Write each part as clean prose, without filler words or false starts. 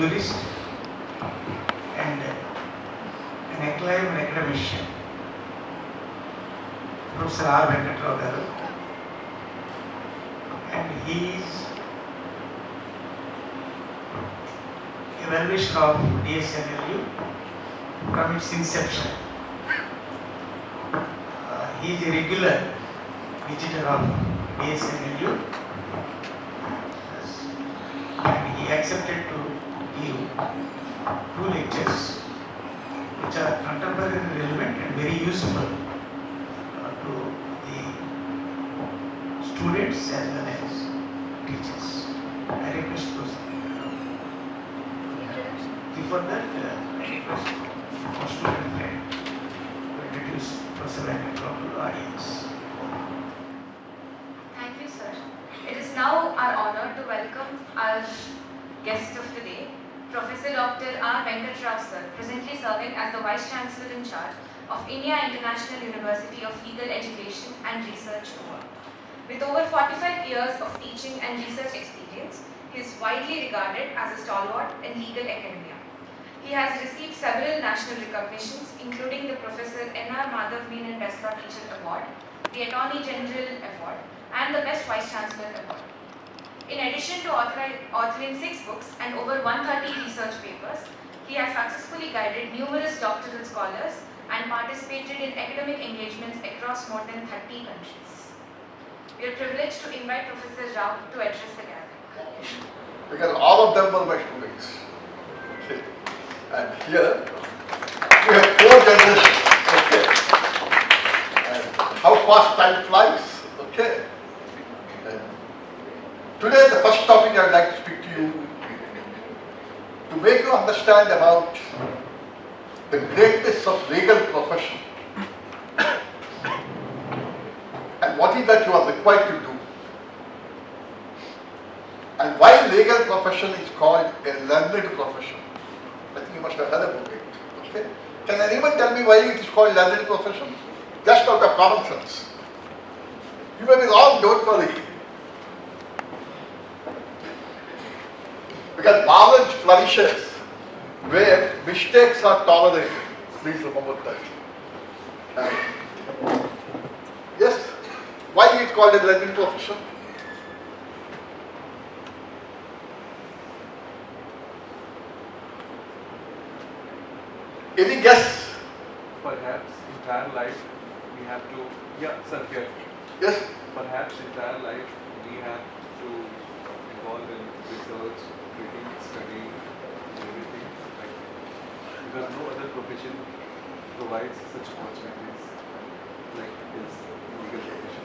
jurist and an acclaimed academician, Prof.R.Venkata Rao, and he is a well-wisher of DSNLU from its inception. He is a regular visitor of DSNLU and he accepted to give 2 lectures which are contemporary relevant and very useful to the students as well as teachers. I request to before that, I request our student friend to introduce Prof.R.Venkata Rao to the audience. Thank you, sir. It is now our honor to welcome our guest of the day, Professor Dr. R. Venkata Rao, sir, presently serving as the Vice-Chancellor in charge of India International University of Legal Education and Research Award. With over 45 years of teaching and research experience, he is widely regarded as a stalwart in legal academia. He has received several national recognitions, including the Professor N.R. Madhav Menon Best Law Teacher Award, the Attorney General Award, and the Best Vice-Chancellor Award. In addition to authoring 6 books and over 130 research papers, he has successfully guided numerous doctoral scholars and participated in academic engagements across more than 30 countries. We are privileged to invite Professor Rao to address the gathering. Because all of them were my students. Okay. And here we have 4 generations. Okay. And how fast time flies. Okay. And today the first topic I would like to speak to you to make you understand about the greatness of legal profession and what is that you are required to do and why legal profession is called a learned profession. I think you must have heard about it. Okay? Can anyone tell me why it is called learned profession? Just out of common sense. You may be wrong, don't worry. Because knowledge flourishes where mistakes are tolerated. Please remember that. Yes, why is it called a learning profession? Any guess? Perhaps entire life we have to, sir, here. Yes? Perhaps entire life we have to involve in research, reading, studying, everything. Because no other profession provides such opportunities like this legal profession.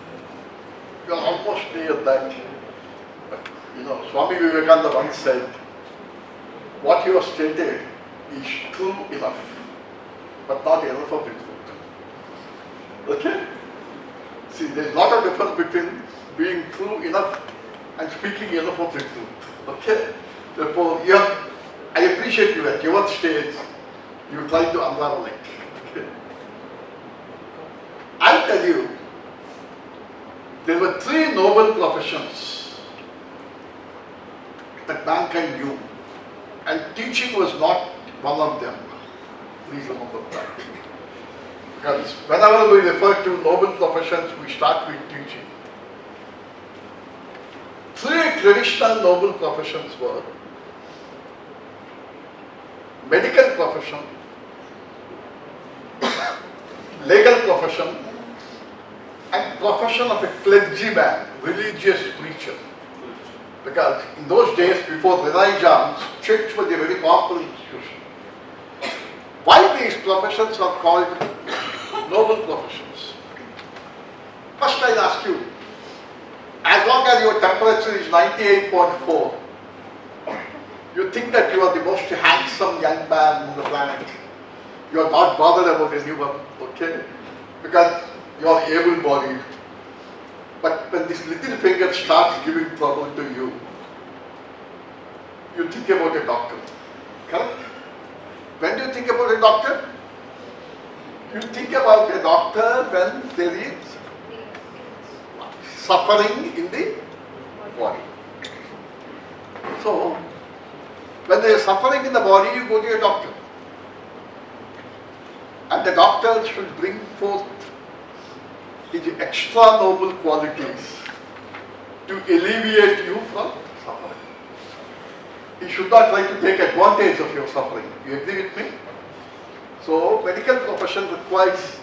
You are almost near that. But, Swami Vivekananda once said, what you have stated is true enough, but not enough of the truth. Okay? See, there is a lot of difference between being true enough and speaking enough of the truth. Okay? Therefore, I appreciate you at your stage, you try to unravel it. Okay? I'll tell you, there were 3 noble professions that mankind knew, and teaching was not one of them. Please remember that. Because whenever we refer to noble professions, we start with teaching. 3 traditional noble professions were medical profession, legal profession, and profession of a clergyman, religious preacher. Because in those days, before Renaissance, church was a very powerful institution. Why these professions are called noble professions? First I'll ask you, as long as your temperature is 98.4, you think that you are the most handsome young man on the planet. You are not bothered about anyone, okay? Because you are able-bodied. But when this little finger starts giving trouble to you, you think about a doctor, correct? When do you think about a doctor? You think about a doctor when there is suffering in the body. So, When there is suffering in the body, you go to a doctor. And the doctor should bring forth his extra noble qualities to alleviate you from suffering. He should not try to take advantage of your suffering. You agree with me? So, medical profession requires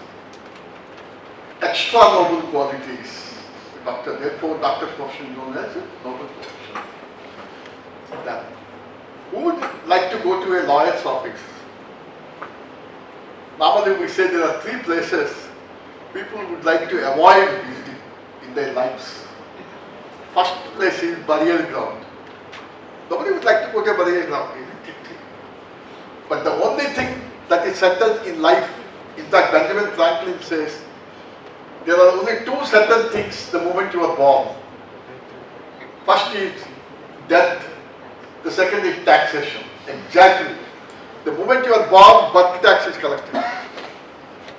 extra noble qualities. Doctor, therefore, doctor's profession is known as a noble profession. Then, who would like to go to a lawyer's office? Normally, we say there are three places people would like to avoid visiting in their lives. First place is burial ground. Nobody would like to go to a burial ground, isn't it? But the only thing that is settled in life, in fact, Benjamin Franklin says, there are only two certain things the moment you are born. First is death, the second is taxation. Exactly. The moment you are born, birth tax is collected.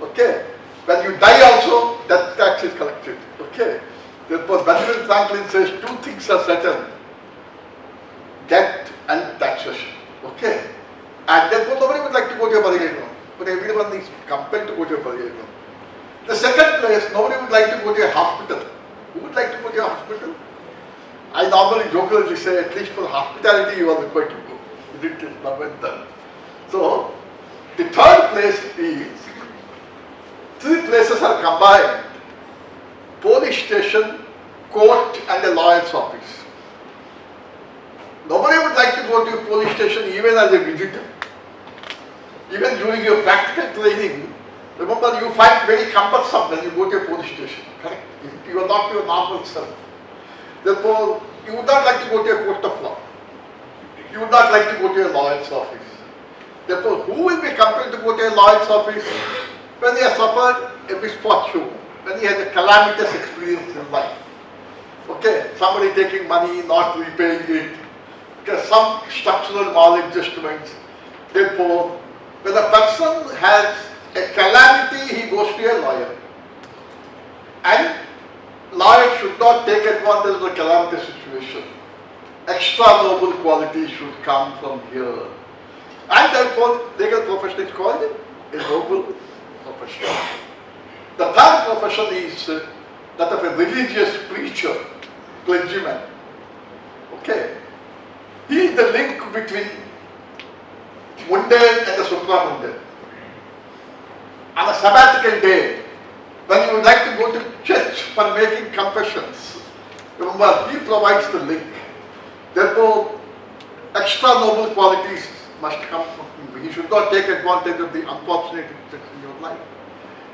Okay. When you die also, death tax is collected. Okay. Therefore, Benjamin Franklin says two things are settled. Death and taxation. Okay. And therefore, nobody would like to go to a burial ground. But everyone is compelled to go to a burial ground. The second place, nobody would like to go to a hospital. Who would like to go to a hospital? I normally jokingly say, at least for hospitality, you are required to go. Isn't it? Now and then. So, the third place is, three places are combined. Police station, court and a lawyer's office. Nobody would like to go to a police station even as a visitor. Even during your practical training, remember you find very cumbersome when you go to a police station. Correct? You are not your normal self. Therefore, you would not like to go to a court of law. You would not like to go to a lawyer's office. Therefore, who will be compelled to go to a lawyer's office? When he has suffered a misfortune, when he has a calamitous experience in life. Okay, somebody taking money, not repaying it, because some structural maladjustments. Therefore, when a person has a calamity, he goes to a lawyer. And lawyer should not take advantage of the calamitous situation. Extra noble qualities should come from here. And therefore, legal profession is called a noble profession. The third profession is that of a religious preacher, clergyman. Okay. He is the link between mundane and the supramundane. On a sabbatical day, when you would like to go to church for making confessions, remember, he provides the link. Therefore, extra noble qualities must come from him. He should not take advantage of the unfortunate incidents in your life.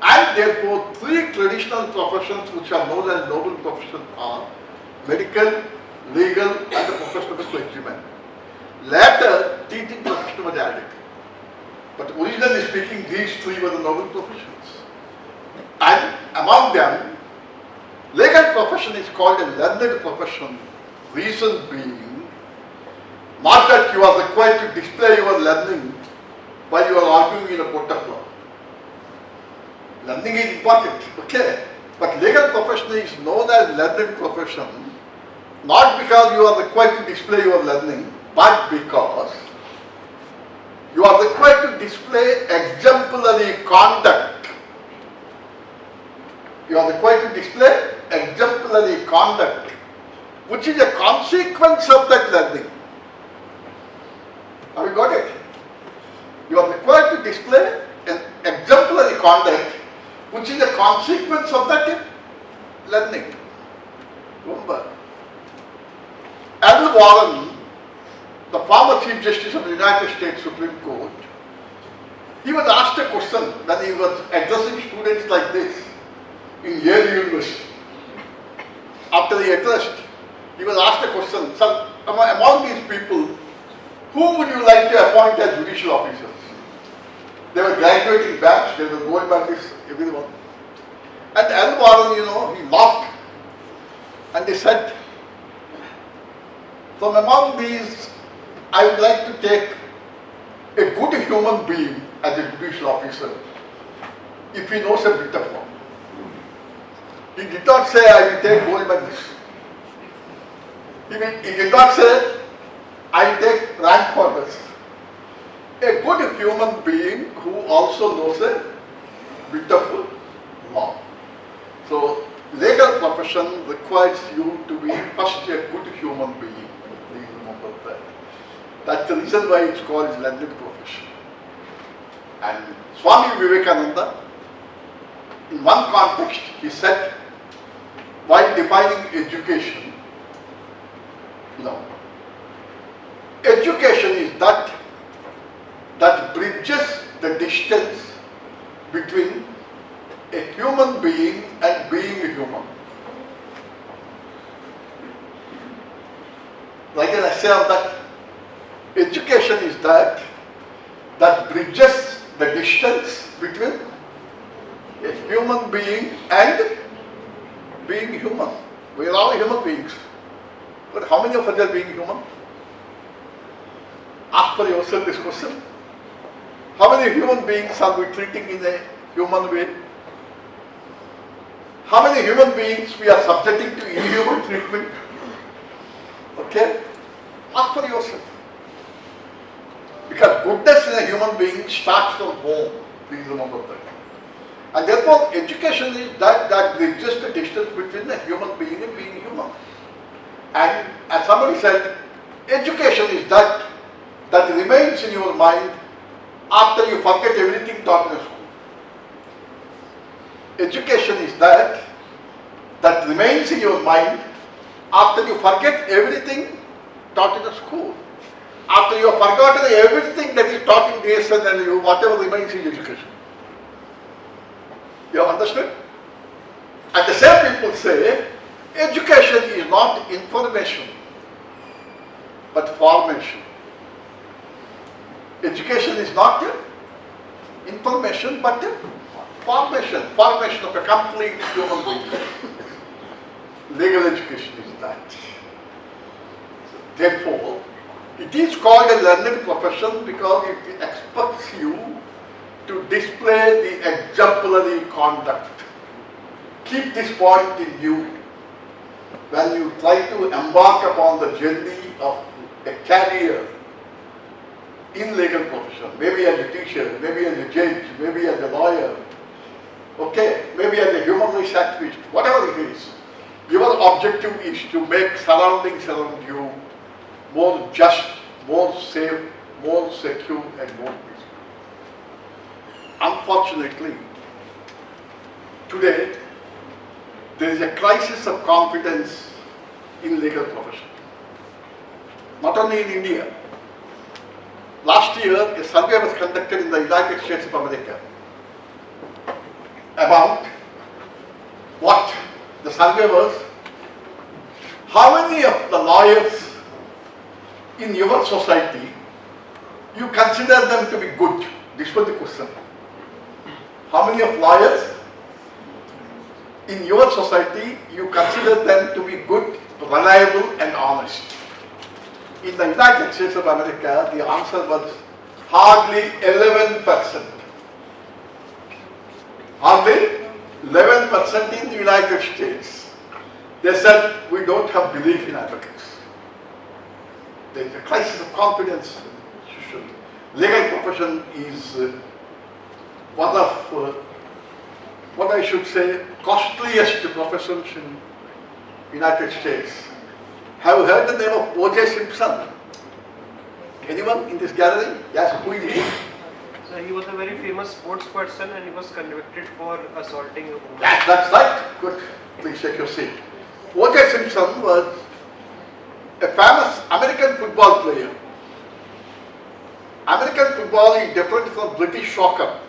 And therefore, three traditional professions which are known as noble professions are medical, legal, and the profession of a clergyman. Later, teaching profession was added. But originally speaking, these three were the noble professions. And among them, legal profession is called a learned profession. Reason being, not that you are required to display your learning while you are arguing in a court of law. Learning is important, okay? But legal profession is known as learned profession, not because you are required to display your learning, but because you are required to display exemplary conduct. You are required to display exemplary conduct, which is a consequence of that learning. Have you got it? You are required to display an exemplary conduct, which is a consequence of that learning. Remember, L. Warren, the former Chief Justice of the United States Supreme Court, he was asked a question when he was addressing students like this in Yale University. After he addressed, he was asked a question, "Sir, among these people, who would you like to appoint as judicial officers?" They were graduating batch, they were going by this, everyone. And L. Warren, he laughed and he said, "From among these, I would like to take a good human being as a judicial officer if he knows a bit of law." He did not say, "I will take Goldman this." He did not say, I take rank for this. A good human being who also knows a bit of law. So, legal profession requires you to be first a good human being. Please remember that. That's the reason why it's called learned profession. And Swami Vivekananda, in one context, he said, while defining education, education is that bridges the distance between a human being and being a human. Like an essay of that, education is that bridges the distance between a human being and being human. We are all human beings. But how many of us are being human? Ask for yourself this question. How many human beings are we treating in a human way? How many human beings we are subjecting to inhuman treatment? Okay? Ask for yourself. Because goodness in a human being starts from home. Please remember that. And therefore, education is that bridges the distance between a human being and being human. And as somebody said, education is that remains in your mind after you forget everything taught in a school. Education is that remains in your mind after you forget everything taught in a school. After you have forgotten everything that is taught in DSNLU, whatever remains is education. You have understood? And the same people say, education is not information, but formation. Education is not information, but formation of a complete human being. Legal education is that. Therefore, it is called a learned profession because it expects you to display the exemplary conduct. Keep this point in view when you try to embark upon the journey of a career in legal profession, maybe as a teacher, maybe as a judge, maybe as a lawyer, okay, maybe as a human rights activist, whatever it is. Your objective is to make surroundings around you more just, more safe, more secure and more peaceful. Unfortunately, today there is a crisis of confidence in legal profession. Not only in India. Last year, a survey was conducted in the United States of America about what? The survey was, how many of the lawyers in your society you consider them to be good? This was the question. How many of lawyers in your society you consider them to be good, reliable and honest? In the United States of America, the answer was hardly 11%. Hardly 11% in the United States. They said, we don't have belief in advocates. There is a crisis of confidence. Legal profession is one of, what I should say, costliest professions in United States. Have you heard the name of O.J. Simpson? Anyone in this gathering? Yes, who is he? So he was a very famous sports person and he was convicted for assaulting a woman. Yes, that's right. Good. Please take your seat. O.J. Simpson was a famous American football player. American football is different from British soccer.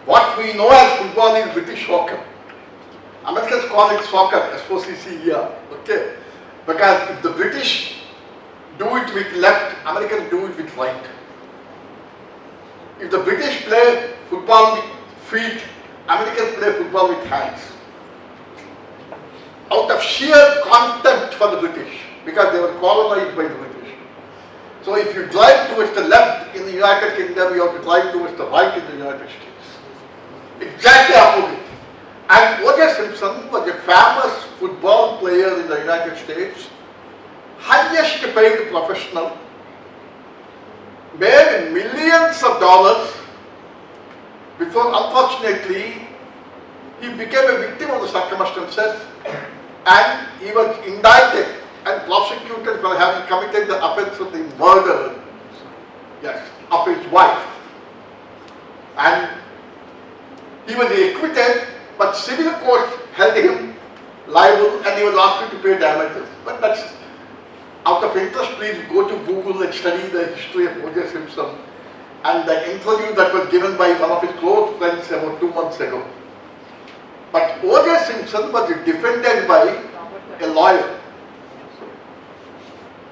What we know as football is British soccer. Americans call it soccer, S-O-C-C-E-R. Okay? Because if the British do it with left, Americans do it with right. If the British play football with feet, Americans play football with hands. Out of sheer contempt for the British, because they were colonized by the British. So if you drive towards the left in the United Kingdom, you have to drive towards the right in the United States. Exactly opposite. And O.J. Simpson was a famous football player in the United States, highly highest paid professional, made millions of dollars before unfortunately he became a victim of the circumstances and he was indicted and prosecuted for having committed the offense of the murder, yes, of his wife. And he was acquitted, but civil court held him liable and he was asked to pay damages. But that's out of interest. Please go to Google and study the history of O.J. Simpson and the interview that was given by one of his close friends about 2 months ago. But O.J. Simpson was defended by a lawyer.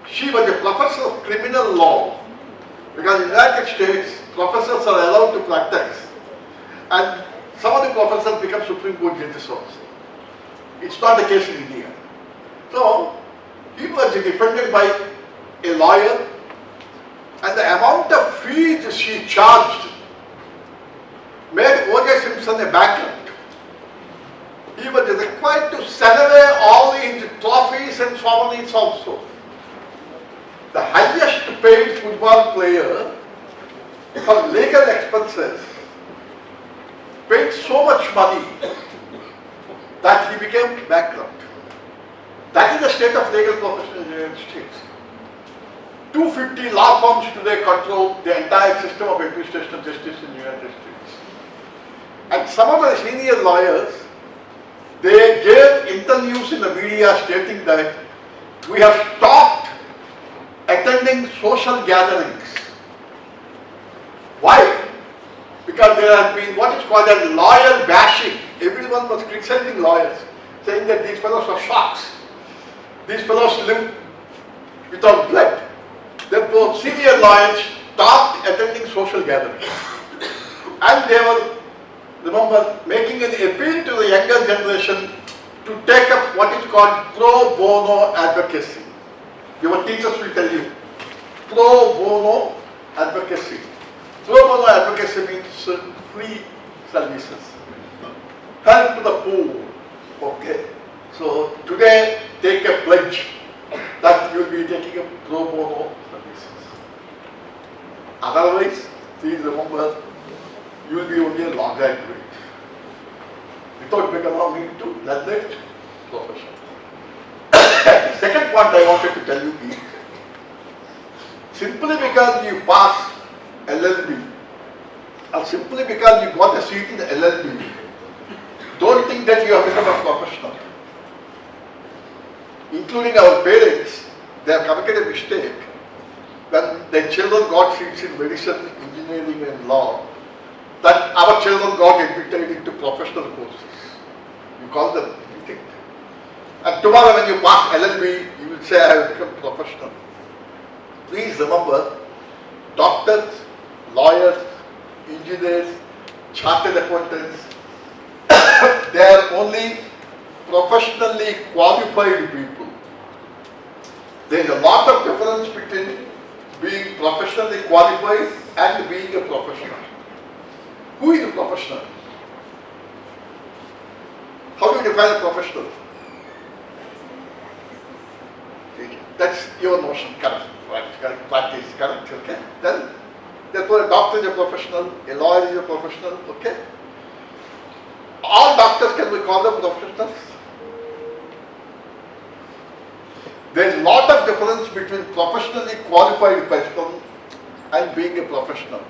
She was a professor of criminal law, because in the United States, professors are allowed to practice, and some of the professors become Supreme Court judges also. It's not the case in India. So, he was defended by a lawyer, and the amount of fees she charged made O.J. Simpson a bankrupt. He was required to sell away all his trophies and souvenirs also. The highest paid football player for legal expenses paid so much money that he became bankrupt. That is the state of legal profession in the United States. 250 law firms today control the entire system of administration of justice in the United States. And some of the senior lawyers, they gave interviews in the media stating that we have stopped attending social gatherings. Why? Because there has been what is called as lawyer bashing. Everyone was criticizing lawyers, saying that these fellows are sharks. These fellows live without blood. Therefore, senior lawyers stopped attending social gatherings. And they were, remember, making an appeal to the younger generation to take up what is called pro bono advocacy. Your teachers will tell you, pro bono advocacy. Pro bono advocacy means free services. Help to the poor. Okay. So today, take a pledge that you will be taking up pro bono services. Otherwise, please remember, you will be only a law graduate without belonging to that profession. The second point I wanted to tell you is, simply because you pass LLB or simply because you got a seat in the LLB, don't think that you have become a professional. Including our parents, they have committed a mistake when their children got seats in medicine, engineering and law, that our children got admitted into professional courses. You call them anything. And tomorrow when you pass LLB, you will say, I have become professional. Please remember, doctors, lawyers, engineers, chartered accountants, they are only professionally qualified people. There is a lot of difference between being professionally qualified and being a professional. Who is a professional? How do you define a professional? That's your notion, correct, right, correct, practice, correct, okay? Then, therefore a doctor is a professional, a lawyer is a professional, okay? All doctors, can we call them professionals? There is a lot of difference between professionally qualified person and being a professional.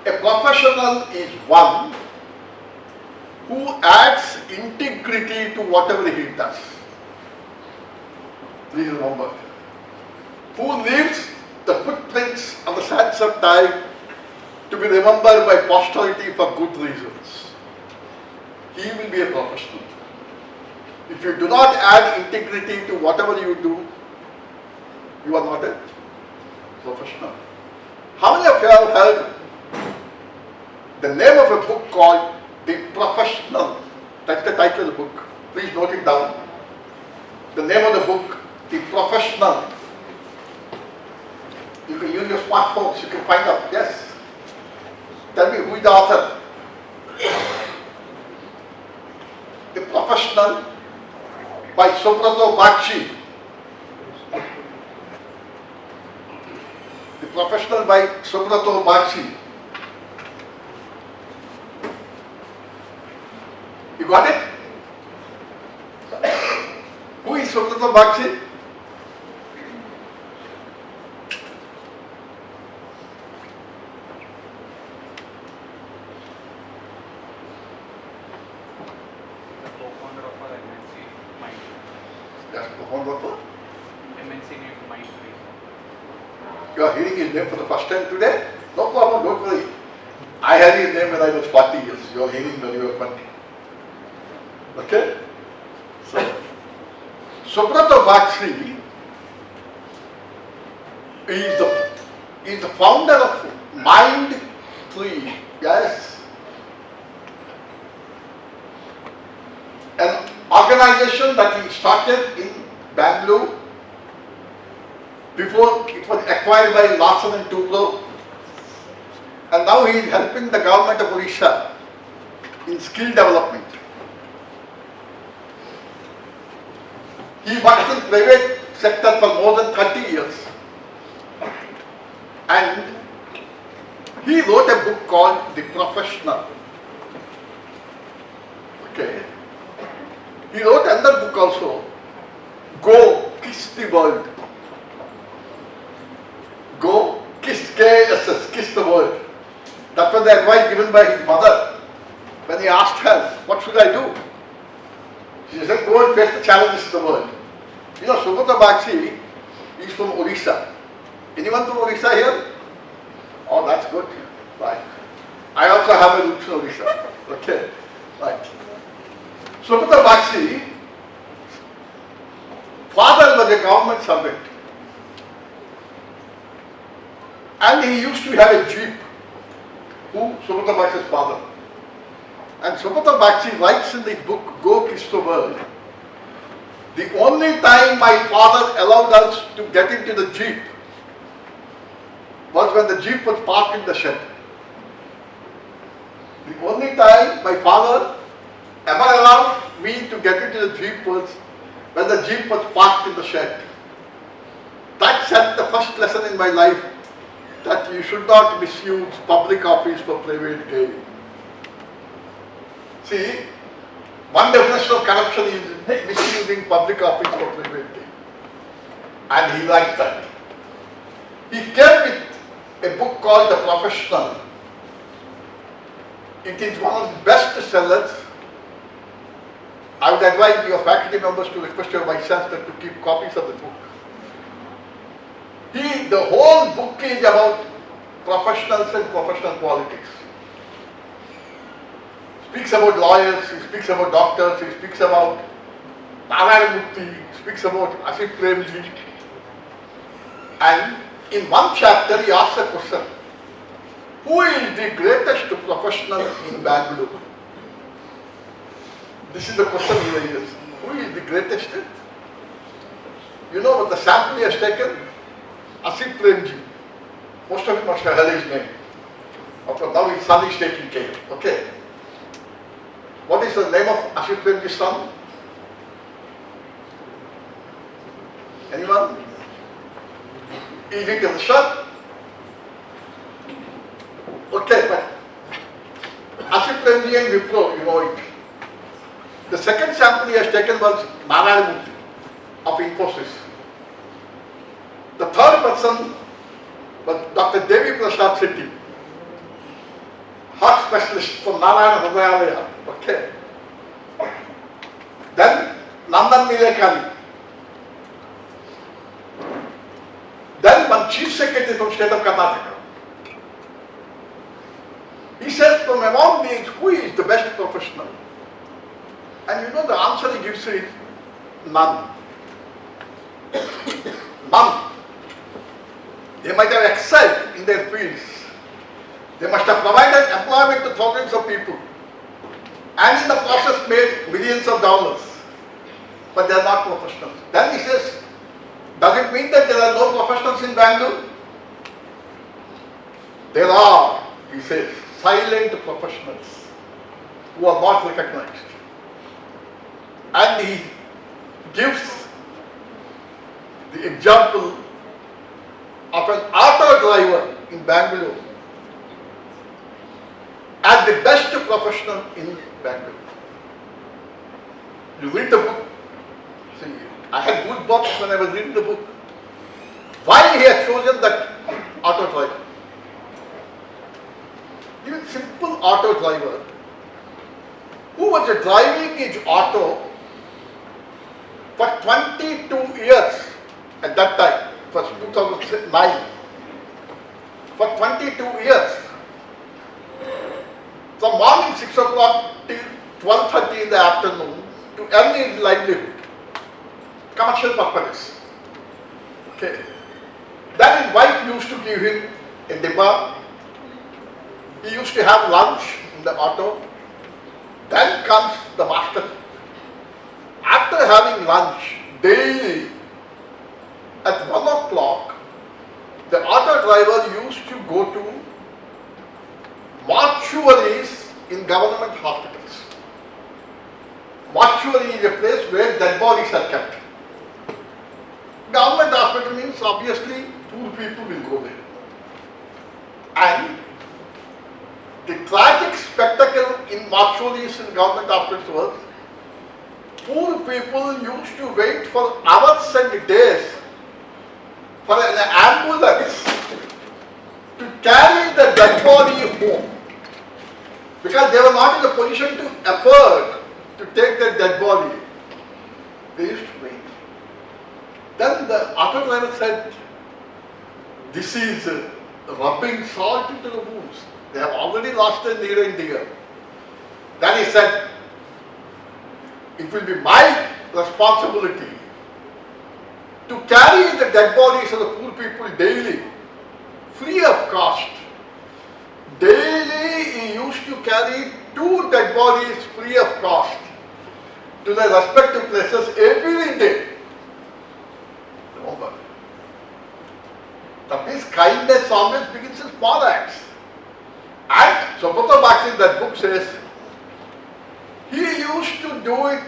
A professional is one who adds integrity to whatever he does. Please remember. Who leaves the footprints on the sands of time to be remembered by posterity for good reasons. He will be a professional. If you do not add integrity to whatever you do, you are not a professional. How many of you have heard the name of a book called The Professional? That's the title of the book. Please note it down. The name of the book, The Professional. You can use your smartphones, you can find out. Yes. Tell me who is the author. The Professional by Subrato Bakshi. Professional by Subrato Bakshi. You got it? Who is Subrato Bakshi? The co-founder of our MNC Mind. That's the founder of MNC named Mind. You are hearing his name for the first time today? No problem, don't worry. I had his name when I was 40 years. You are hearing when you were 20. Okay? So, Subrato Bakshi is the founder of Mind Tree. Yes. An organization that he started in Bangalore before it was acquired by Larsen and Toubro, and now he is helping the government of Odisha in skill development. He worked in private sector for more than 30 years, and he wrote a book called The Professional. Okay. He wrote another book also, Go Kiss the World. Go kiss, K-S-S, kiss the world. That was the advice given by his mother when he asked her, what should I do? She said, go and face the challenges of the world. You know, Subrato Bakshi is from Odisha. Anyone from Odisha here? Oh, that's good. Right. I also have a roots in Odisha. Okay. Right. Subrato Bakshi, father was a government servant. And he used to have a jeep. Who? Subrato Bakshi's father. And Subrato Bakshi writes in the book, Go Kiss the World, the only time my father allowed us to get into the jeep was when the jeep was parked in the shed. The only time my father ever allowed me to get into the jeep was when the jeep was parked in the shed. That set the first lesson in my life, that you should not misuse public office for private gain. See, one definition of corruption is misusing public office for private gain. And he liked that. He came with a book called The Professional. It is one of the best sellers. I would advise your faculty members to request your Vice-Chancellor to keep copies of the book. The whole book is about professionals and professional politics. Speaks about lawyers, he speaks about doctors, he speaks about Narayana Murthy, he speaks about Asif Premji. And in one chapter he asks a question, who is the greatest professional in Bangalore? This is the question he raises. Who is the greatest? You know what the sample he has taken? Asif Premji. Most of you must have heard his name. After now his son is taking care. Okay. What is the name of Asif Premji's son? Anyone? Is it Rishabh? Okay, but Asif Premji and Wipro, you know it. The second sample he has taken was Narayana Murthy of Infosys. The third person was Dr. Devi Prasad Sethi, heart specialist from Narayana Hridayalaya. Okay. Then Nandan Nilekani. Then one chief secretary from state of Karnataka. He says, from among these, who is the best professional? And you know the answer he gives is none. None. They might have excelled in their fields. They must have provided employment to thousands of people. And in the process made millions of dollars. But they are not professionals. Then he says, does it mean that there are no professionals in Bangalore? There are, he says, silent professionals who are not recognized. And he gives the example of an auto driver in Bangalore as the best professional in Bangalore. You read the book. See, I had good books when I was reading the book. Why he had chosen that auto driver? Even simple auto driver who was driving his auto for 22 years at that time, it was 2009. For 22 years, from morning 6 o'clock till 12:30 in the afternoon to earn his livelihood, commercial purposes. Okay. Then his wife used to give him a dibba. He used to have lunch in the auto. Then comes the master. After having lunch daily at 1 o'clock, the auto driver used to go to mortuaries in government hospitals. Mortuary is a place where dead bodies are kept. Government hospital means obviously poor people will go there. And the tragic spectacle in mortuaries in government hospitals was poor people used to wait for hours and days for an ambulance to carry the dead body home because they were not in a position to afford to take the dead body. They used to wait. Then the auto driver said, this is rubbing salt into the wounds. They have already lost their near and dear. Then he said, it will be my responsibility to carry the dead bodies of the poor people daily, free of cost. Daily he used to carry 2 dead bodies free of cost to their respective places every day. Remember, that means kindness always begins in small acts. And so Prof.R.Venkata in that book says, he used to do it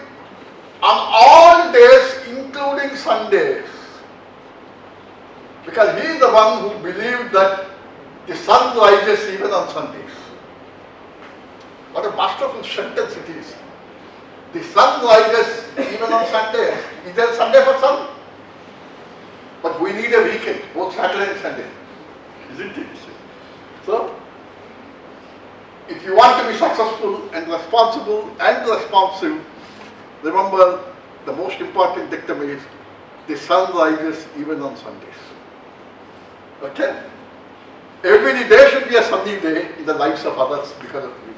on all days including Sundays. Because he is the one who believed that the sun rises even on Sundays. What a masterful sentence it is. The sun rises even on Sundays. Is there a Sunday for sun? But we need a weekend, both Saturday and Sunday. Isn't it? So, if you want to be successful and responsible and responsive, remember the most important dictum is the sun rises even on Sundays. Okay? Every day should be a sunny day in the lives of others because of you.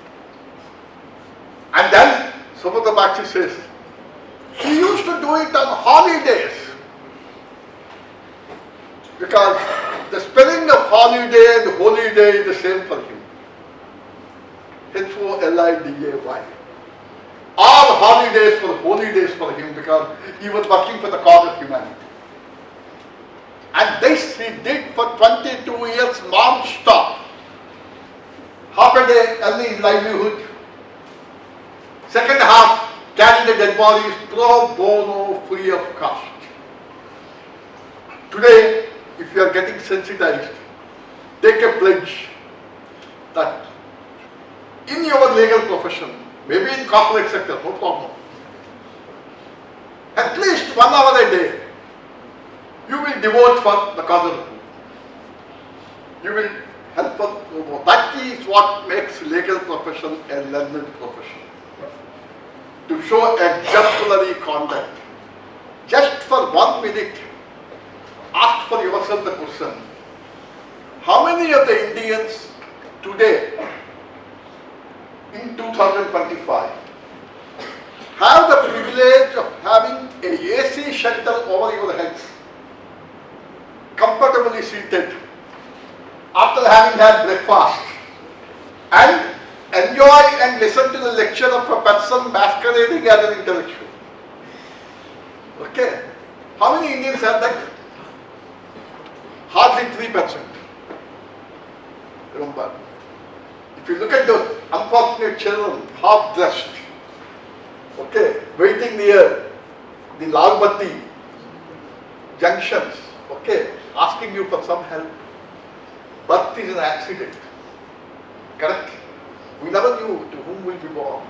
And then Prof.R.Venkata says, he used to do it on holidays because the spelling of holiday and holy day is the same for him. H-O-L-I-D-A-Y. All holidays were holy days for him because he was working for the cause of humanity. And this he did for 22 years non-stop. Half a day earning his livelihood. Second half carrying the dead bodies pro bono, free of cost. Today, if you are getting sensitized, take a pledge that in your legal profession, maybe in corporate sector, no problem, at least 1 hour a day, you will devote for the cause of the poor. You will help for the poor. That is what makes legal profession a learned profession. To show exemplary conduct. Just for 1 minute, ask for yourself the question, how many of the Indians today, in 2025, have the privilege of having a AC shelter over your heads, comfortably seated, after having had breakfast, and enjoy and listen to the lecture of a person masquerading as an intellectual? Okay. How many Indians have that? Hardly 3%. Remember, if you look at the unfortunate children, half dressed, okay, waiting near the Lalbatti junctions, okay, asking you for some help. Birth is an accident. Correct? We never knew to whom will be born.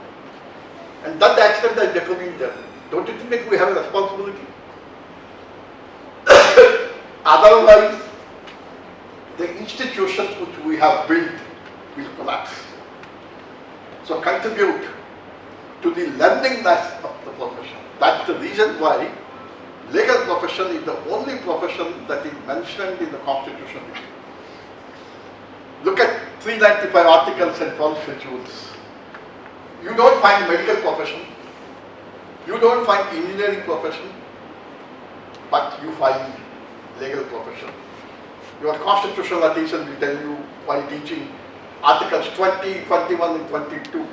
And that accident has determined them. Don't you think that we have a responsibility? Otherwise, the institutions which we have built will collapse. So contribute to the learningness of the profession. That's the reason why legal profession is the only profession that is mentioned in the Constitution. Look at 395 articles and 12 schedules. You don't find medical profession, you don't find engineering profession, but you find legal profession. Your constitutional attention will tell you while teaching articles 20, 21 and 22.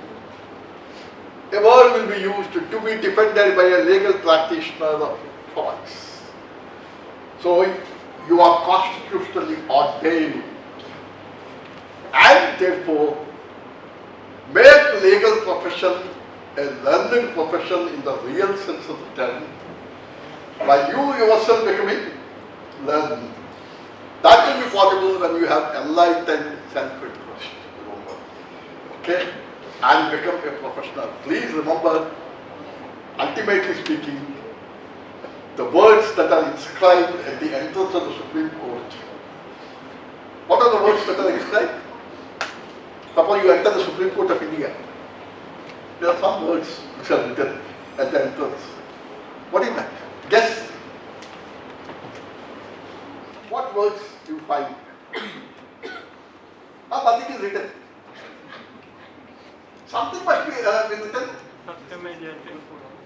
A word will be used to be defended by a legal practitioner of choice. So you are constitutionally ordained and therefore make legal profession a learned profession in the real sense of the term by you yourself becoming learned. That will be possible when you have enlightened self-interest. Okay? And become a professional. Please remember, ultimately speaking, the words that are inscribed at the entrance of the Supreme Court. What are the words that are inscribed? Suppose you enter the Supreme Court of India. There are some words which are written at the entrance. What is that? Guess. What words do you find? Nothing is written. Something must be written.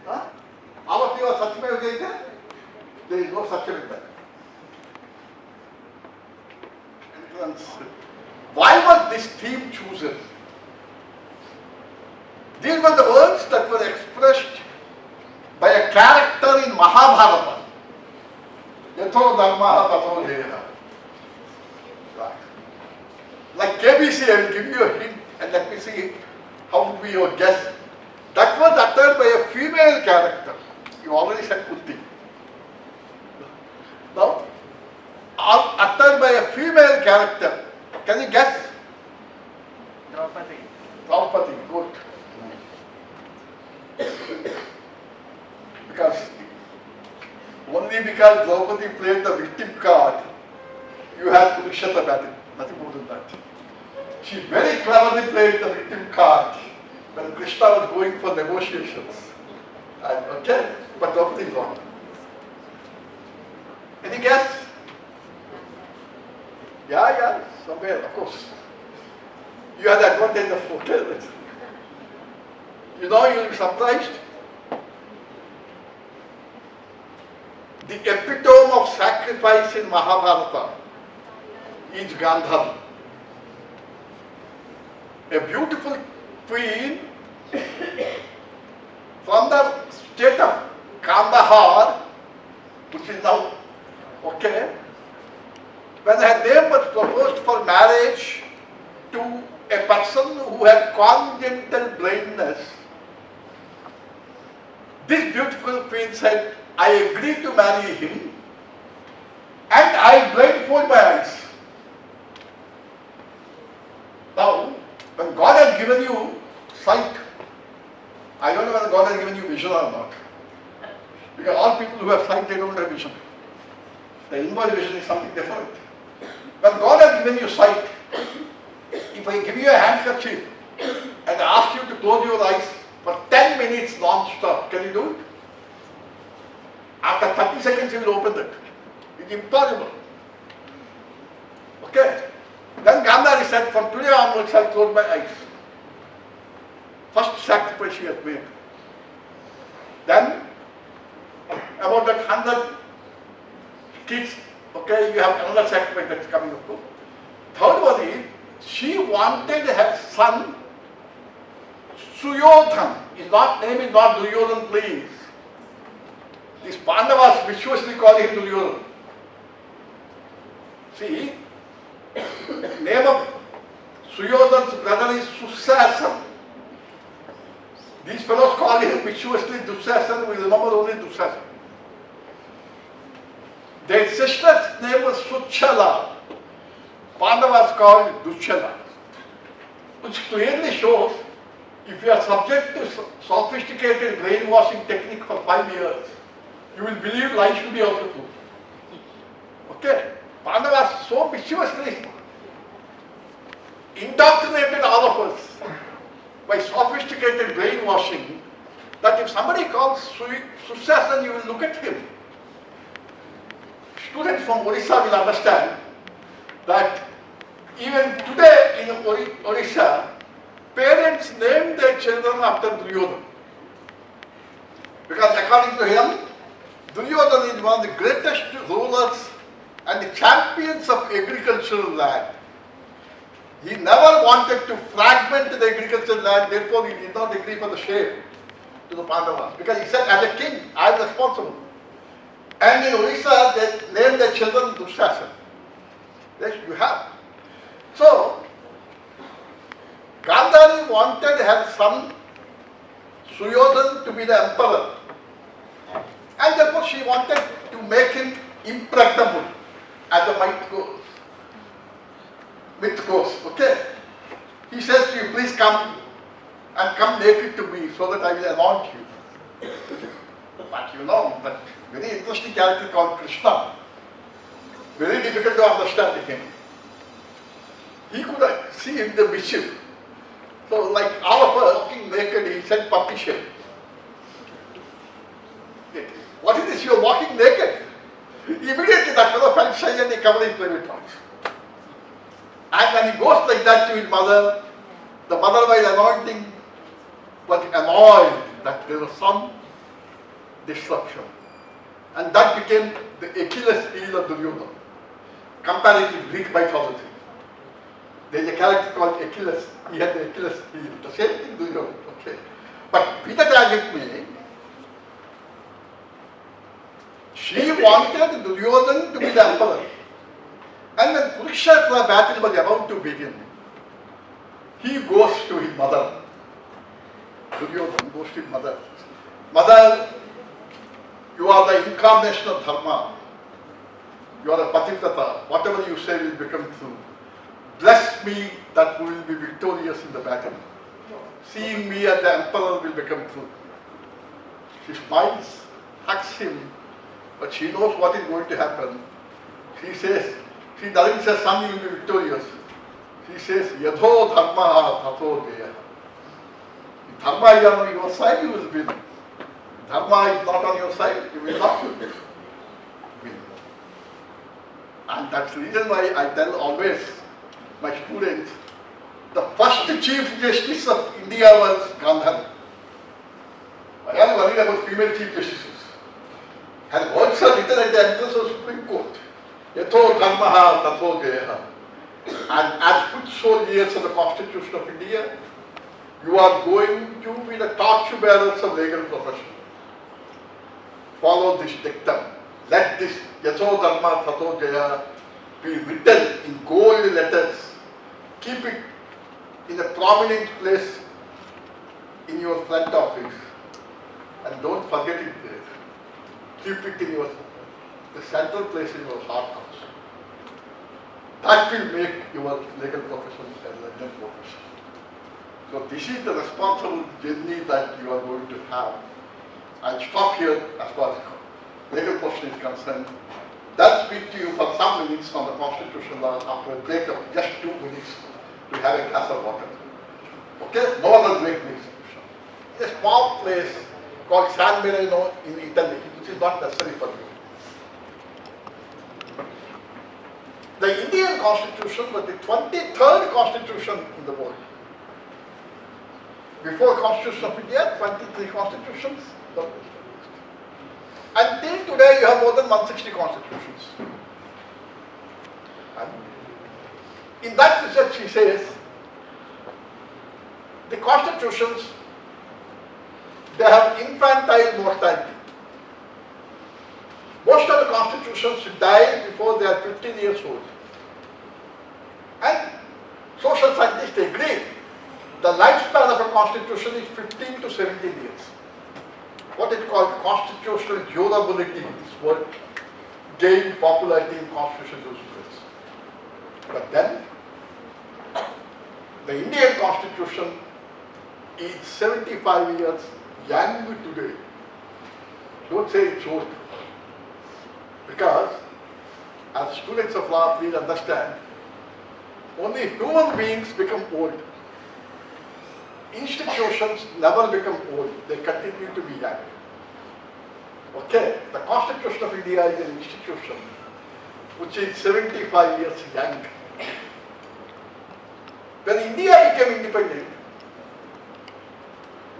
Huh? Our view of Satyameva Jayate? There is no Satyam in that. Entrance. Why was this theme chosen? These were the words that were expressed by a character in Mahabharata. Yatho dharmaha tatho jeha. Right. Like KBC, I will give you a hint and let me see how would be your guess. That was uttered by a female character. You already said Kunti. Now, uttered by a female character. Can you guess? Draupadi. Draupadi, good. Only because Draupadi played the victim card, you had Kurukshetra battle. Nothing more than that. She very cleverly played the victim card when Krishna was going for negotiations. And, okay, but Draupadi is wrong. Any guess? Yeah, somewhere, of course. You have the advantage of okay. You know, you'll be surprised. The epitome of sacrifice in Mahabharata is Gandhari. A beautiful queen from the state of Kandahar, which is now, okay, when her name was proposed for marriage to a person who had congenital blindness, this beautiful queen said, I agree to marry him and I blindfold my eyes. Now, when God has given you sight, I don't know whether God has given you vision or not. Because all people who have sight, they don't have vision. The inward vision is something different. When God has given you sight, if I give you a handkerchief and ask you to close your eyes for 10 minutes non-stop, can you do it? After 30 seconds you will open it. It's impossible. Okay. Then Gandhari said, from today onwards I will close my eyes. First sacrifice she has made. Then, about that 100 kids, okay, you have another sacrifice that's coming up. Third one is, she wanted her son, Suyodhan. His name is not Duryodhan, please. These Pandavas viciously call him Duryodhan. See, name of Suyodhan's brother is Susasan. These fellows call him viciously Dusasan, we remember only Dusasan. Their sister's name was Suchala. Pandavas called Dushyala, which clearly shows if you are subject to sophisticated brainwashing technique for 5 years, you will believe life should be also true. Okay? Pandavas so mischievously indoctrinated all of us by sophisticated brainwashing that if somebody calls Sushasana, you will look at him. Students from Odisha will understand that even today in Odisha, parents name their children after Duryodhana. Because according to him, Duryodhana is one of the greatest rulers and the champions of agricultural land. He never wanted to fragment the agricultural land, therefore he did not agree for the share to the Pandavas. Because he said, as a king, I am responsible. And in Odisha, they named their children Dushasana. Yes, you have. So, Gandhari wanted her son Suyodhan to be the emperor. And therefore she wanted to make him impregnable as the myth goes. Okay? He says to you, please come and come naked to me so that I will anoint you. But you know, that very interesting character called Krishna. Very difficult to understand him. He could see in the mischief. So like all of us walking naked, he said puppy shape. What is this? You are walking naked. Immediately that fellow felt shy and he covered his private parts. And when he goes like that to his mother, the mother while anointing was annoyed that there was some disruption. And that became the Achilles heel of Duryodhana. Comparative Greek mythology. There is a character called Achilles. He had the Achilles heel. The same thing Duryodhana. Okay. But be that as it may, she wanted Duryodhana to be the emperor. And when Kurukshetra battle was about to begin, he goes to his mother. Duryodhana goes to his mother. Mother, you are the incarnation of Dharma. You are a Pativrata. Whatever you say will become true. Bless me that we will be victorious in the battle. Seeing me as the emperor will become true. She smiles, hugs him, but she knows what is going to happen. She says, she doesn't say, son, you will be victorious. She says, Yadho dharma tatho deya. If dharma is on your side, you will win. If dharma is not on your side, you will not win. And that's the reason why I tell always my students, the first Chief Justice of India was Gandhari. I am worried about female Chief Justices. And words are written at the entrance of Supreme Court. Yatho dharmaha tatho geha. And as foot soldiers of the Constitution of India, you are going to be the torch-bearers of legal profession. Follow this dictum. Let this Yatho dharma tatho geha be written in gold letters. Keep it in a prominent place in your front office. And don't forget it there. Keep it in the central place in your heart house. That will make your legal profession a legal profession. So this is the responsible journey that you are going to have. I'll stop here as far as legal profession is concerned. I'll speak to you for some minutes on the constitutional law after a break of just 2 minutes to have a glass of water. Okay? No other break needs. A small place called San Marino in Italy, which is not necessary for you. The Indian Constitution was the 23rd Constitution in the world. Before Constitution of India, 23 constitutions. Until today, you have more than 160 constitutions. And in that research, he says, the constitutions, they have infantile mortality. Most of the constitutions die before they are 15 years old. And social scientists agree the lifespan of a constitution is 15 to 17 years. What is called constitutional durability, this word gained popularity in constitutional jurisprudence. But then, the Indian Constitution is 75 years young today. Don't say it's old. Because, as students of law, please understand, only human beings become old. Institutions never become old, they continue to be young. Okay, the Constitution of India is an institution which is 75 years young. When India became independent,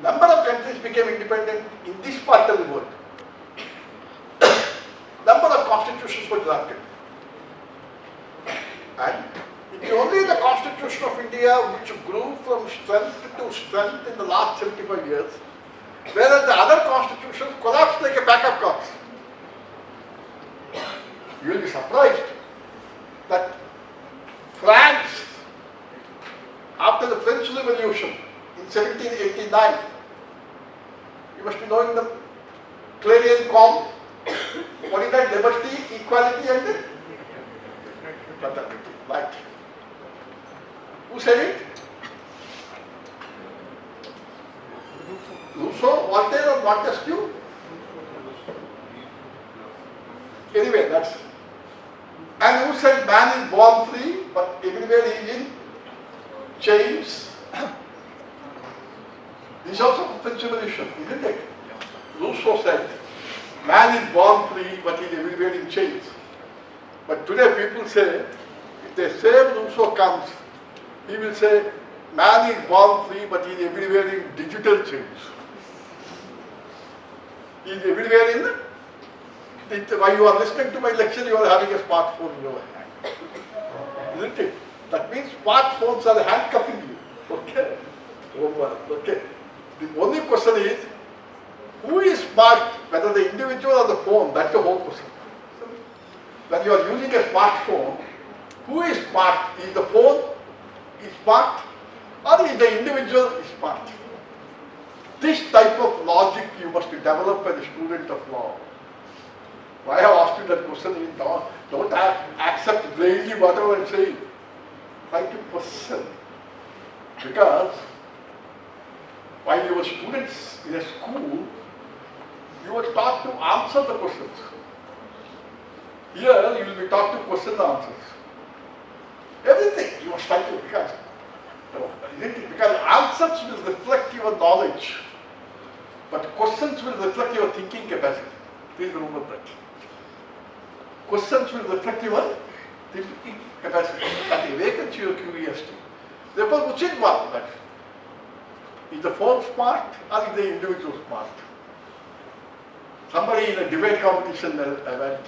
number of countries became independent in this part of the world. Number of constitutions were drafted. And it is only the Constitution of India which grew from strength to strength in the last 75 years, whereas the other constitutions collapsed like a pack of cards. You will be surprised that France, after the French Revolution in 1789, you must be knowing the clarion call. What is that? Liberty, equality and fraternity. Right. Who said it? Rousseau, Voltaire or Montesquieu? Anyway, that's... And who said man is born free, but everywhere he is in chains? This is also a French Revolution, isn't it? Rousseau said, man is born free, but he is everywhere in chains. But today people say, if the same Rousseau comes, he will say, man is born free, but he is everywhere in digital chains. He is everywhere in while you are listening to my lecture, you are having a smartphone in your hand. Isn't it? That means smartphones are handcuffing you. Okay? Okay. The only question is, who is smart, whether the individual or the phone? That's the whole question. When you are using a smartphone, who is smart? Is the phone smart or is the individual smart? This type of logic you must develop as a student of law. Why I have asked you that question is don't accept blindly whatever I am saying. Try to question. Because while you were students in a school, you were taught to answer the questions. Here you will be taught to question the answers. Everything you must try to, because answers will reflect your knowledge, but questions will reflect your thinking capacity. Please remember that. Questions will reflect your thinking capacity, that awakens your curiosity. Therefore, which is one? That is the phone smart or is the individual smart? Somebody in a debate competition event,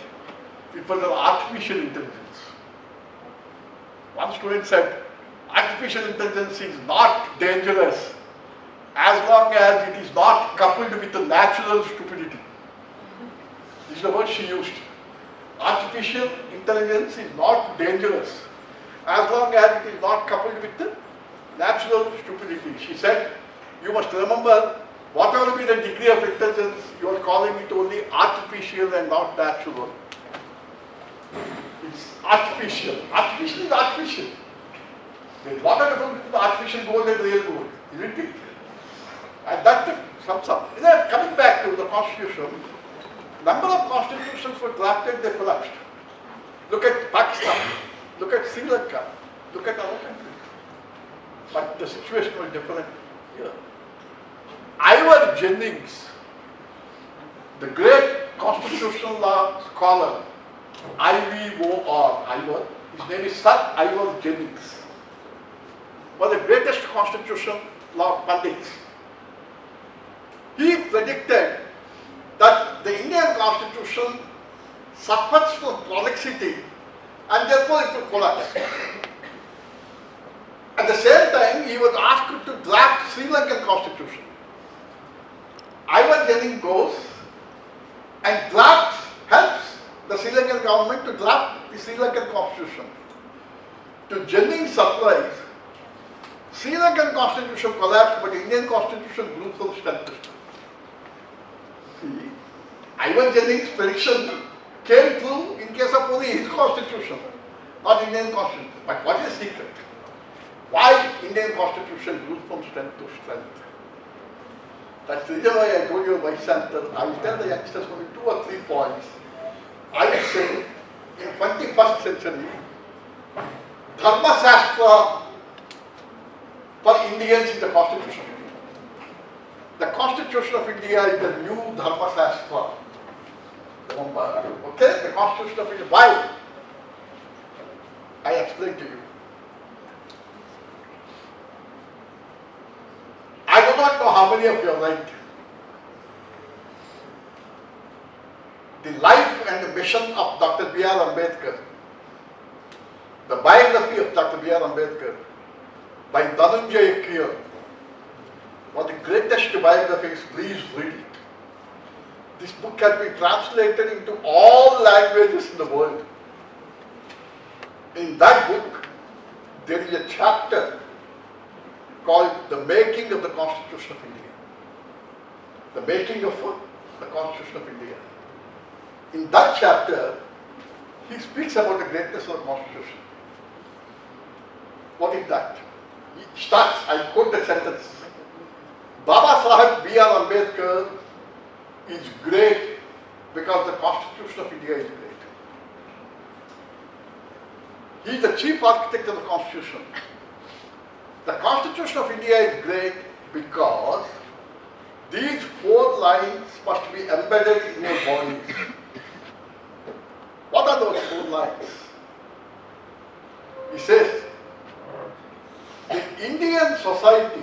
it was an artificial intelligence. One student said, artificial intelligence is not dangerous as long as it is not coupled with the natural stupidity. This is the word she used. Artificial intelligence is not dangerous as long as it is not coupled with the natural stupidity. She said, you must remember, whatever be the degree of intelligence, you are calling it only artificial and not natural. It's artificial. Artificial is artificial. There is what are the difference between artificial gold and real gold, isn't it? And that sums up. Coming back to the Constitution, number of constitutions were drafted, they collapsed. Look at Pakistan, look at Sri Lanka, look at other countries. But the situation was different here. Ivor Jennings, the great constitutional law scholar, Ivor, his name is Sir Ivor Jennings, was the greatest constitutional law pundits. He predicted that the Indian Constitution suffers from prolixity and therefore it will collapse. At the same time, he was asked to draft Sri Lankan Constitution. Ivor Jennings goes and helps the Sri Lankan government to draft the Sri Lankan Constitution. To Jennings' surprise, Sri Lankan Constitution collapsed, but Indian Constitution grew from strength to strength. See, Ivor Jennings' prediction came true in case of only his Constitution. not Indian Constitution. But what is the secret? Why Indian Constitution grew from strength to strength? That's the reason why I told you, Vice-Chancellor, I will tell the youngsters only 2 or 3 points. I would say, in 21st century, Dharmashastra for Indians is the Constitution of India. The Constitution of India is the new Dharmashastra. Remember, okay? The Constitution of India. Why? I explain to you. I do not know how many of you are right. The life and the mission of Dr. B.R. Ambedkar, the biography of Dr. B.R. Ambedkar by Dhananjay Kier, one of the greatest biographies. Please read it. This book has been translated into all languages in the world. In that book, there is a chapter called The Making of the Constitution of India. The Making of the Constitution of India. In that chapter, he speaks about the greatness of the Constitution. What is that? He starts, I quote the sentence, Baba Sahib B.R. Ambedkar is great because the Constitution of India is great. He is the chief architect of the Constitution. The Constitution of India is great because these 4 lines must be embedded in your bodies. What are those 4 lines? He says, the Indian society,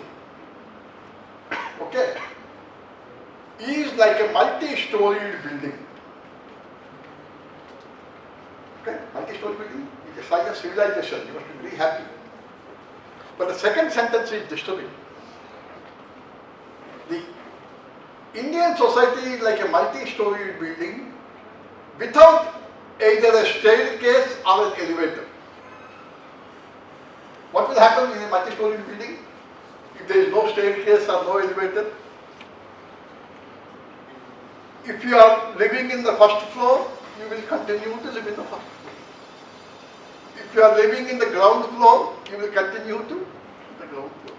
okay, is like a multi-storied building. Okay, multi-storied building is a sign of civilization. You must be very happy. But the second sentence is disturbing. The Indian society is like a multi-storied building without either a staircase or an elevator. What will happen in a multi-storied building if there is no staircase or no elevator? If you are living in the first floor, you will continue to live in the first floor. If you are living in the ground floor, you will continue to the ground floor.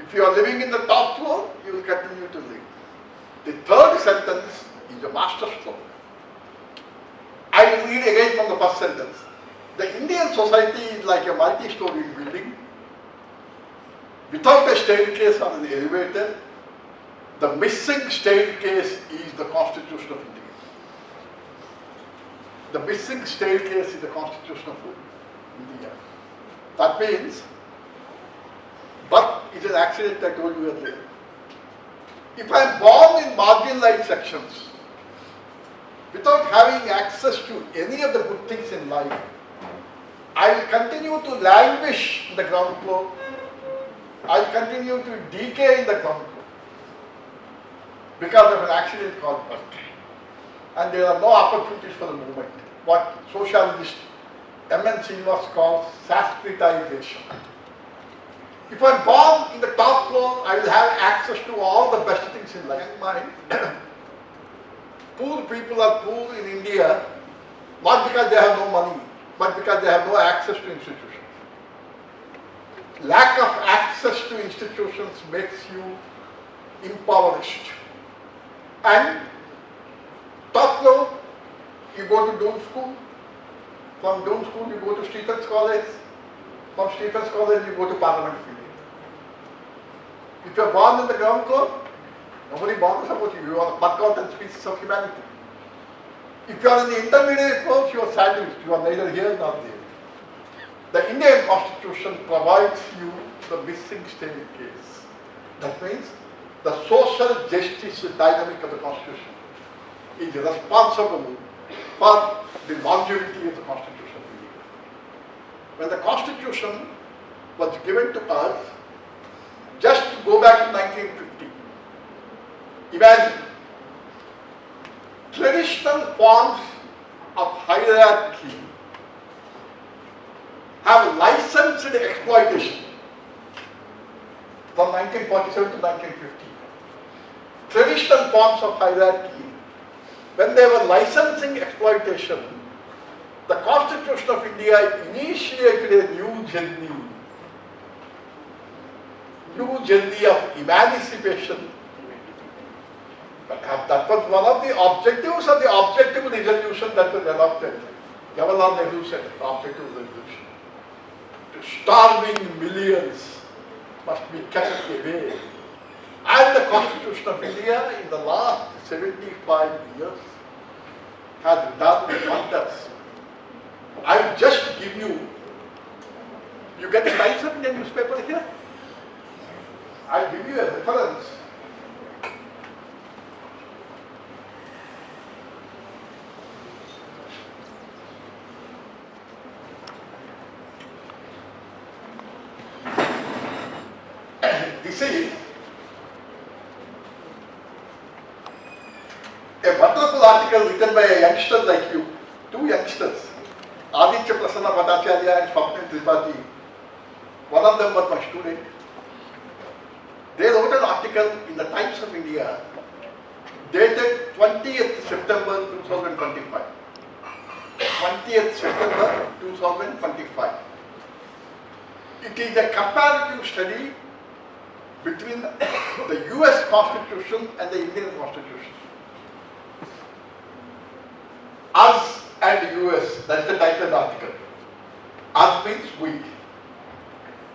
If you are living in the top floor, you will continue to live. The third sentence is a master stroke. I will read again from the first sentence. The Indian society is like a multi-storied building without a staircase or an elevator. The missing staircase is the Constitution of India. The missing staircase is the Constitution of India. That means, but it is an accident I told you earlier. If I am born in marginalized sections, without having access to any of the good things in life, I will continue to languish in the ground floor. I will continue to decay in the ground floor because of an accident called birth. And there are no opportunities for the movement. What socialist M.N. Srinivas calls Sanskritization. If I am born in the top floor, I will have access to all the best things in life. Poor people are poor in India, not because they have no money, but because they have no access to institutions. Lack of access to institutions makes you impoverished. And top floor, you go to Doon School. From Doon School, you go to Stephens College. From Stephens College, you go to Parliament Field. If you are born in the ground floor, nobody bothers about you. You are the forgotten species of humanity. If you are in the intermediate floors, you are sandwiched. You are neither here nor there. The Indian Constitution provides you the missing staircase. That means the social justice dynamic of the Constitution is responsible for the longevity of the Constitution of India. When the Constitution was given to us, just to go back to 1950, imagine traditional forms of hierarchy have licensed exploitation from 1947 to 1950. Traditional forms of hierarchy, when they were licensing exploitation, the Constitution of India initiated a new journey of emancipation. That was one of the objectives of the objective resolution that was adopted. Jawaharlal Nehru said, objective resolution. Starving millions must be kept away. And the Constitution of India in the last 75 years has done wonders. I will just give you get the Times of India newspaper here? I'll give you a reference. This is a wonderful article written by a youngster like you, two youngsters, Aditya Prasanna Bhattacharya and Swapnil Tripathi. One of them was my student. They wrote an article in the Times of India dated 20th September 2025. 20th September 2025. It is a comparative study between the US Constitution and the Indian Constitution. Us and US, that's the title of the article. Us means we.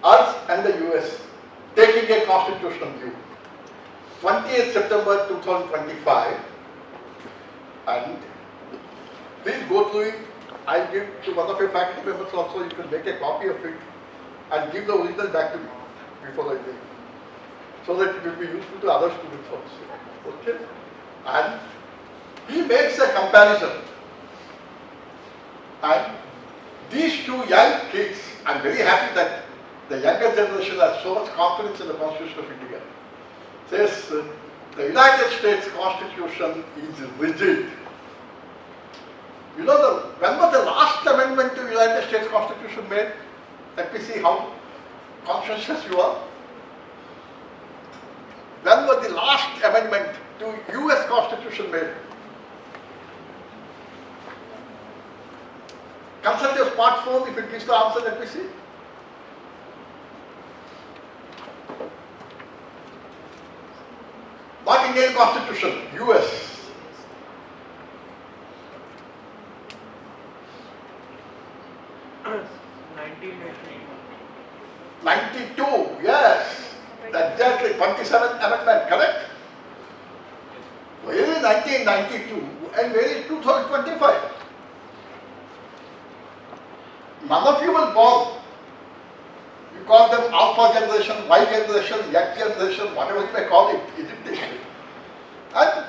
Us and the US taking a constitutional view. 20th September 2025, and please go through it. I'll give to one of your faculty members also, you can make a copy of it and give the original back to me before I leave, so that it will be useful to other students also. Okay? And he makes a comparison. And these two young kids, I'm very happy that the younger generation has so much confidence in the Constitution of India. Says the United States Constitution is rigid. You know, when was the last amendment to the United States Constitution made? Let me see how conscientious you are. When was the last amendment to US Constitution made? Consult your smartphone if it gives the answer, let me see. Not Indian Constitution, US. 92, yes. Exactly, 27th Amendment, correct? Where is 1992 and where is 2025? None of you will born. You call them Alpha generation, Y generation, X generation, whatever you may call it, isn't it? And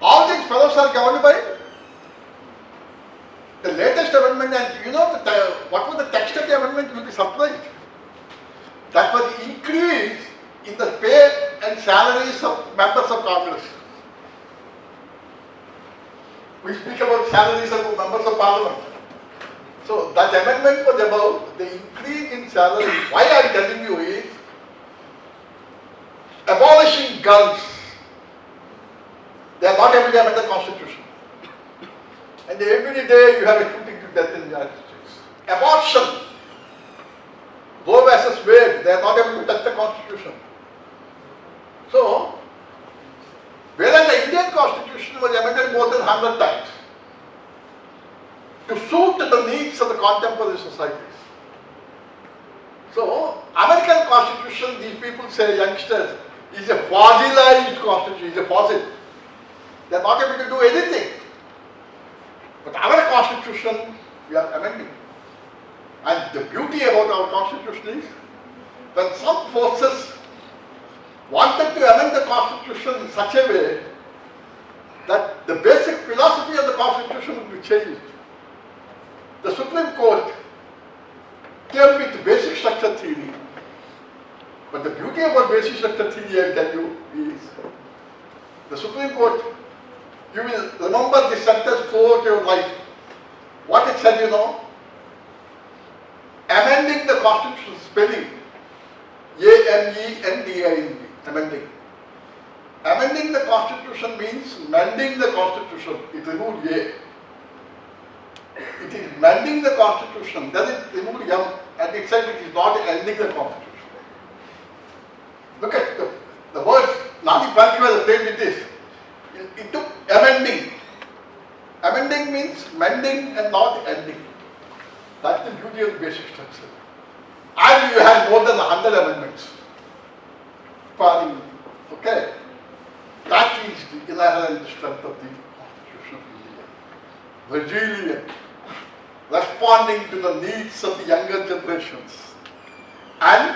all these fellows are governed by the latest amendment, and you know what was the text of the amendment? You will be surprised. That was increase in the pay and salaries of members of Congress. We speak about salaries of members of Parliament. So that amendment was about the increase in salary. Why I am telling you is abolishing guns. They are not able to amend the Constitution. And every day you have a shooting to death in the United States. Abortion. Roe versus Wade, they are not able to touch the Constitution. So, whereas the Indian Constitution was amended more than 100 times to suit the needs of the contemporary societies. So, American Constitution, these people say, youngsters, is a fossilized Constitution, is a fossil. They are not able to do anything. But our Constitution, we are amending. And the beauty about our Constitution is, when some forces wanted to amend the Constitution in such a way that the basic philosophy of the Constitution would be changed, the Supreme Court came with basic structure theory. But the beauty about basic structure theory, I tell you, is the Supreme Court, you will remember this sentence throughout your life. What it said, you know? Amending the Constitution, spelling A-M-E-N-D-I-N-G, amending. Amending the Constitution means mending the Constitution. It removed A. It mending the constitution, then it removed M and it said it is not ending the constitution. Look at the words, Nani Pankivada played with this. It took amending. Amending means mending and not ending. That's the beauty of the basic structure. And you had more than 100 amendments. Okay? That is the inherent strength of the Constitution of India. Resilient, responding to the needs of the younger generations, and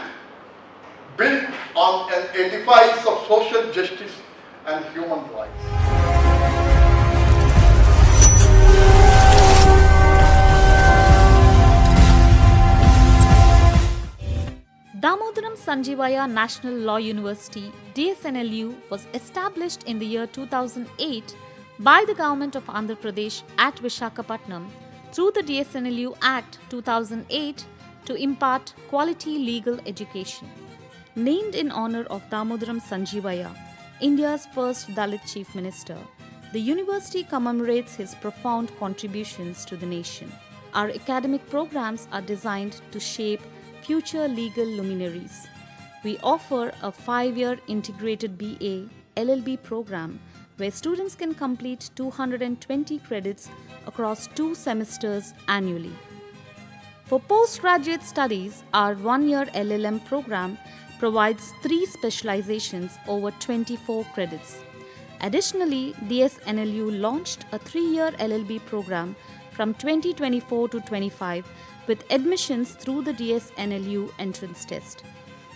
built on an edifice of social justice and human rights. Damodaram Sanjeevaya National Law University, DSNLU, was established in the year 2008 by the Government of Andhra Pradesh at Visakhapatnam through the DSNLU Act 2008 to impart quality legal education. Named in honor of Damodaram Sanjeevaya, India's first Dalit Chief Minister, the university commemorates his profound contributions to the nation. Our academic programs are designed to shape future legal luminaries. We offer a 5-year integrated BA LLB program where students can complete 220 credits across 2 semesters annually. For postgraduate studies, our 1-year LLM program provides 3 specializations over 24 credits. Additionally, DSNLU launched a 3-year LLB program from 2024 to 25 with admissions through the DSNLU entrance test.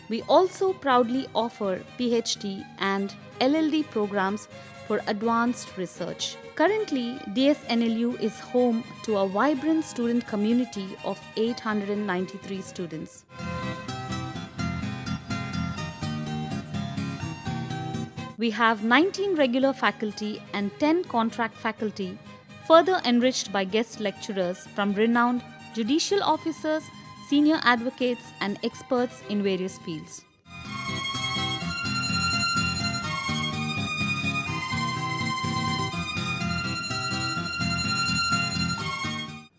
We also proudly offer PhD and LLD programs for advanced research. Currently, DSNLU is home to a vibrant student community of 893 students. We have 19 regular faculty and 10 contract faculty, further enriched by guest lecturers from renowned judicial officers, senior advocates, and experts in various fields.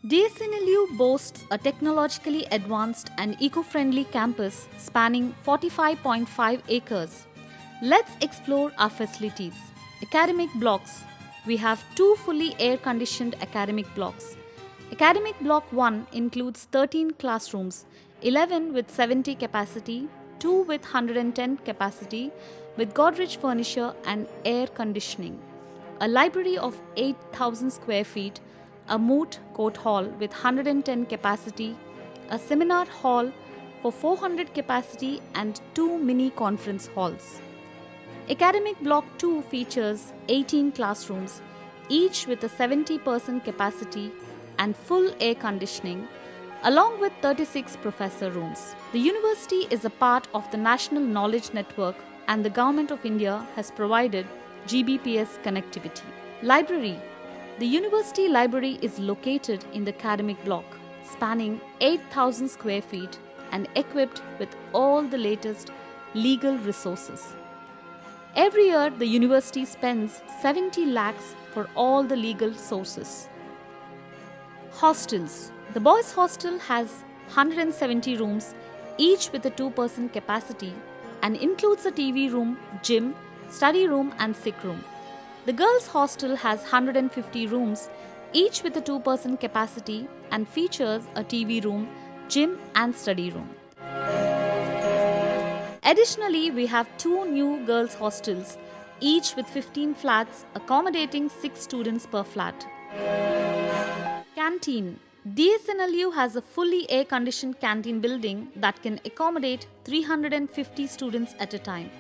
DSNLU boasts a technologically advanced and eco-friendly campus spanning 45.5 acres. Let's explore our facilities. Academic blocks. We have 2 fully air-conditioned academic blocks. Academic Block 1 includes 13 classrooms, 11 with 70 capacity, 2 with 110 capacity, with Godrej furniture and air conditioning. A library of 8,000 square feet, a moot court hall with 110 capacity, a seminar hall for 400 capacity and 2 mini conference halls. Academic Block 2 features 18 classrooms, each with a 70% capacity and full air conditioning, along with 36 professor rooms. The university is a part of the National Knowledge Network and the Government of India has provided GBPS connectivity. Library. The university library is located in the academic block, spanning 8,000 square feet and equipped with all the latest legal resources. Every year, the university spends 70 lakhs for all the legal sources. Hostels. The boys' hostel has 170 rooms, each with a 2% capacity, and includes a TV room, gym, study room, and sick room. The girls' hostel has 150 rooms, each with a 2% capacity, and features a TV room, gym, and study room. Additionally, we have 2 new girls' hostels, each with 15 flats, accommodating 6 students per flat. Canteen. DSNLU has a fully air-conditioned canteen building that can accommodate 350 students at a time.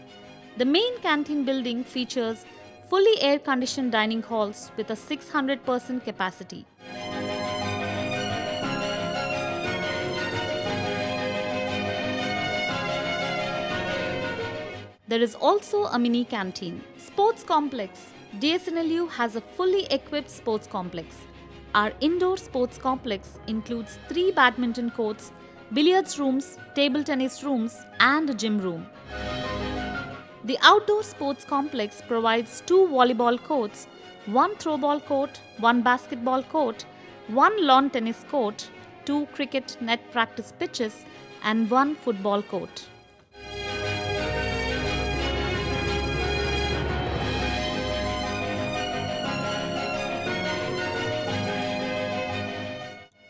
The main canteen building features fully air-conditioned dining halls with a 600% capacity. There is also a mini canteen. Sports complex. DSNLU has a fully equipped sports complex. Our indoor sports complex includes 3 badminton courts, billiards rooms, table tennis rooms, and a gym room. The outdoor sports complex provides 2 volleyball courts, 1 throwball court, 1 basketball court, 1 lawn tennis court, 2 cricket net practice pitches, and 1 football court.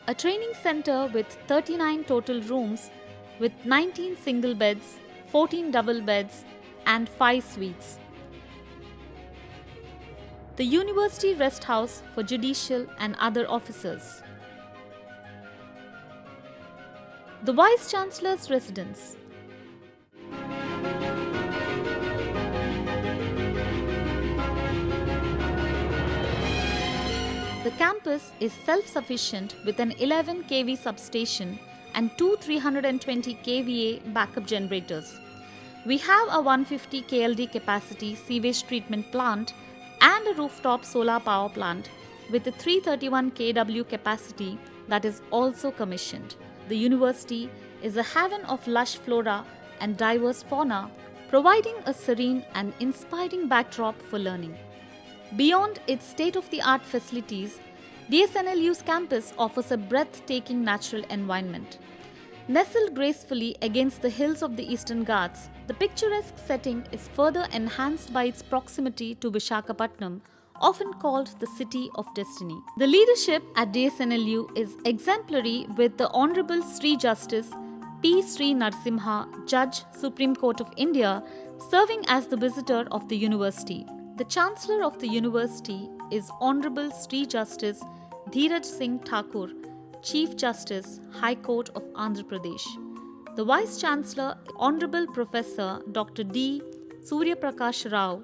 A training center with 39 total rooms with 19 single beds, 14 double beds, and 5 suites. The University Rest House for judicial and other officers. The Vice-Chancellor's residence. The campus is self-sufficient with an 11 kV substation and 2 320 kVA backup generators. We have a 150 KLD capacity sewage treatment plant and a rooftop solar power plant with a 331 kW capacity that is also commissioned. The university is a haven of lush flora and diverse fauna, providing a serene and inspiring backdrop for learning. Beyond its state-of-the-art facilities, DSNLU's campus offers a breathtaking natural environment. Nestled gracefully against the hills of the Eastern Ghats, the picturesque setting is further enhanced by its proximity to Visakhapatnam, often called the City of Destiny. The leadership at DSNLU is exemplary with the Honorable Sri Justice P. Sri Narasimha, Judge, Supreme Court of India, serving as the visitor of the university. The Chancellor of the University is Honorable Sri Justice Dheeraj Singh Thakur, Chief Justice, High Court of Andhra Pradesh. The Vice-Chancellor, Honorable Professor Dr. D. Surya Prakash Rao,